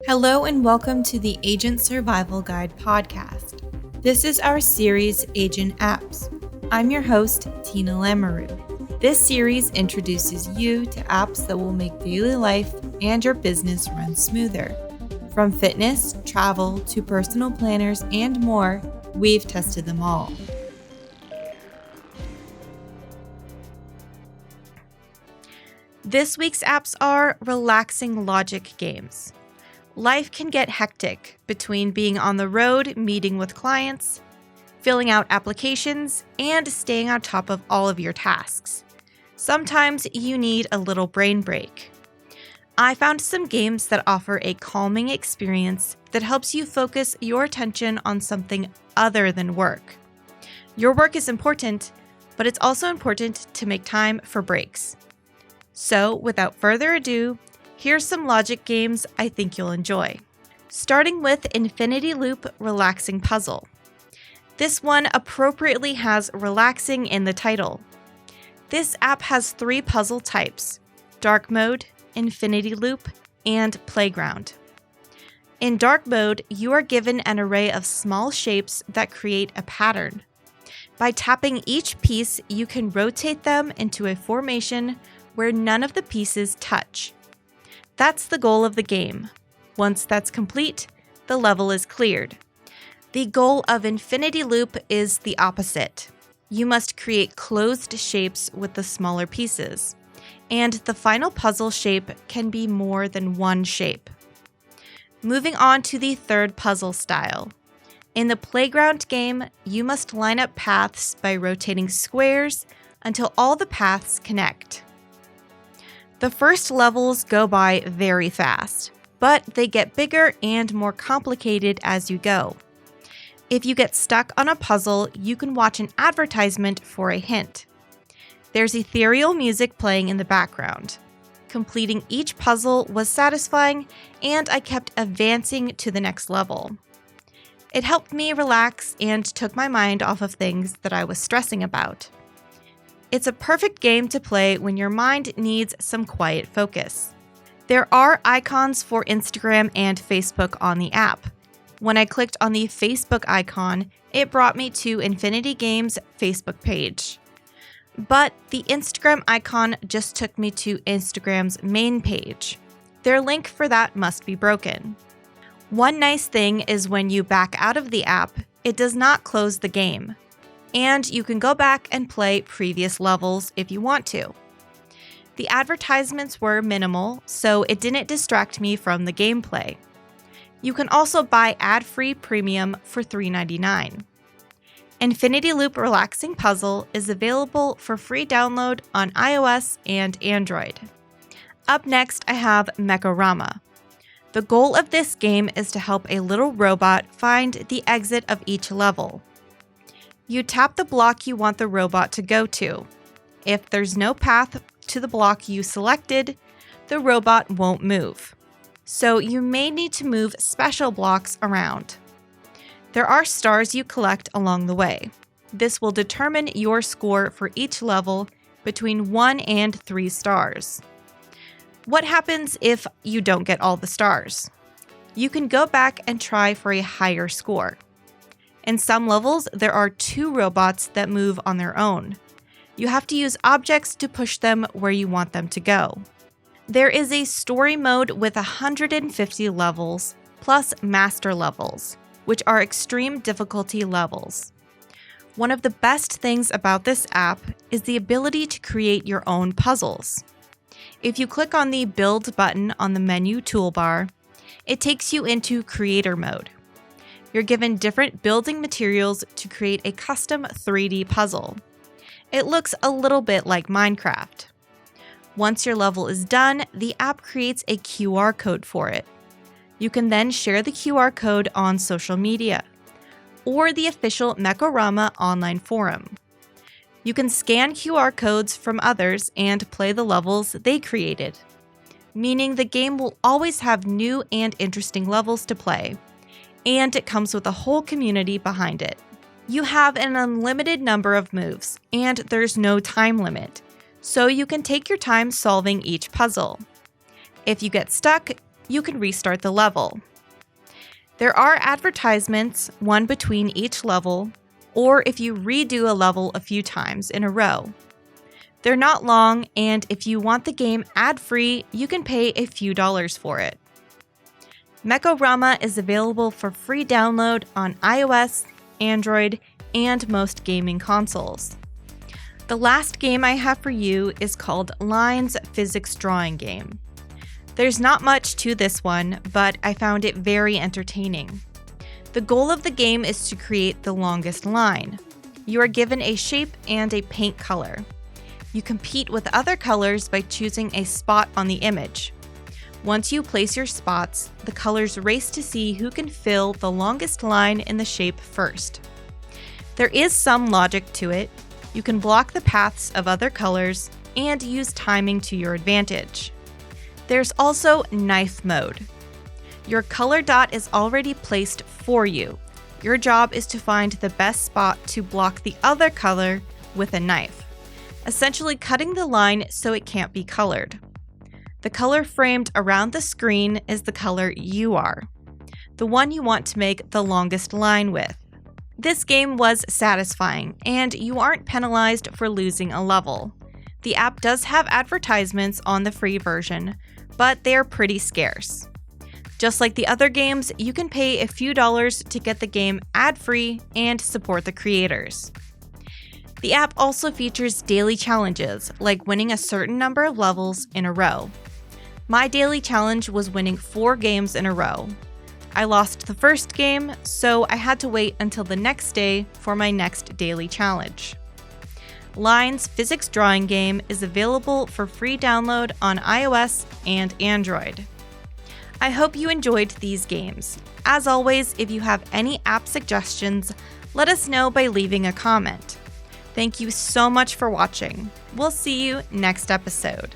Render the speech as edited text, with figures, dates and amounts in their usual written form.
Hello and welcome to the Agent Survival Guide podcast. This is our series, Agent Apps. I'm your host, Tina Lamoureux. This series introduces you to apps that will make daily life and your business run smoother. From fitness, travel, to personal planners, and more, we've tested them all. This week's apps are relaxing logic games. Life can get hectic between being on the road, meeting with clients, filling out applications, and staying on top of all of your tasks. Sometimes you need a little brain break. I found some games that offer a calming experience that helps you focus your attention on something other than work. Your work is important, but it's also important to make time for breaks. So, without further ado, here's some logic games I think you'll enjoy. Starting with Infinity Loop Relaxing Puzzle. This one appropriately has relaxing in the title. This app has 3 puzzle types: Dark Mode, Infinity Loop, and Playground. In Dark Mode, you are given an array of small shapes that create a pattern. By tapping each piece, you can rotate them into a formation where none of the pieces touch. That's the goal of the game. Once that's complete, the level is cleared. The goal of Infinity Loop is the opposite. You must create closed shapes with the smaller pieces, and the final puzzle shape can be more than one shape. Moving on to the third puzzle style. In the Playground game, you must line up paths by rotating squares until all the paths connect. The first levels go by very fast, but they get bigger and more complicated as you go. If you get stuck on a puzzle, you can watch an advertisement for a hint. There's ethereal music playing in the background. Completing each puzzle was satisfying, and I kept advancing to the next level. It helped me relax and took my mind off of things that I was stressing about. It's a perfect game to play when your mind needs some quiet focus. There are icons for Instagram and Facebook on the app. When I clicked on the Facebook icon, it brought me to Infinity Games' Facebook page. But the Instagram icon just took me to Instagram's main page. Their link for that must be broken. One nice thing is when you back out of the app, it does not close the game. And you can go back and play previous levels if you want to. The advertisements were minimal, so it didn't distract me from the gameplay. You can also buy ad-free premium for $3.99. Infinity Loop Relaxing Puzzle is available for free download on iOS and Android. Up next, I have Mekorama. The goal of this game is to help a little robot find the exit of each level. You tap the block you want the robot to go to. If there's no path to the block you selected, the robot won't move. So you may need to move special blocks around. There are stars you collect along the way. This will determine your score for each level between 1 and 3 stars. What happens if you don't get all the stars? You can go back and try for a higher score. In some levels, there are 2 robots that move on their own. You have to use objects to push them where you want them to go. There is a story mode with 150 levels, plus master levels, which are extreme difficulty levels. One of the best things about this app is the ability to create your own puzzles. If you click on the Build button on the menu toolbar, it takes you into Creator mode. You're given different building materials to create a custom 3D puzzle. It looks a little bit like Minecraft. Once your level is done, the app creates a QR code for it. You can then share the QR code on social media or the official Mekorama online forum. You can scan QR codes from others and play the levels they created, meaning the game will always have new and interesting levels to play. And it comes with a whole community behind it. You have an unlimited number of moves, and there's no time limit, so you can take your time solving each puzzle. If you get stuck, you can restart the level. There are advertisements, one between each level, or if you redo a level a few times in a row. They're not long, and if you want the game ad-free, you can pay a few dollars for it. Mekorama is available for free download on iOS, Android, and most gaming consoles. The last game I have for you is called Lines Physics Drawing Game. There's not much to this one, but I found it very entertaining. The goal of the game is to create the longest line. You are given a shape and a paint color. You compete with other colors by choosing a spot on the image. Once you place your spots, the colors race to see who can fill the longest line in the shape first. There is some logic to it. You can block the paths of other colors and use timing to your advantage. There's also knife mode. Your color dot is already placed for you. Your job is to find the best spot to block the other color with a knife, essentially cutting the line so it can't be colored. The color framed around the screen is the color you are, the one you want to make the longest line with. This game was satisfying, and you aren't penalized for losing a level. The app does have advertisements on the free version, but they are pretty scarce. Just like the other games, you can pay a few dollars to get the game ad-free and support the creators. The app also features daily challenges, like winning a certain number of levels in a row. My daily challenge was winning 4 games in a row. I lost the first game, so I had to wait until the next day for my next daily challenge. Lines Physics Drawing Game is available for free download on iOS and Android. I hope you enjoyed these games. As always, if you have any app suggestions, let us know by leaving a comment. Thank you so much for watching. We'll see you next episode.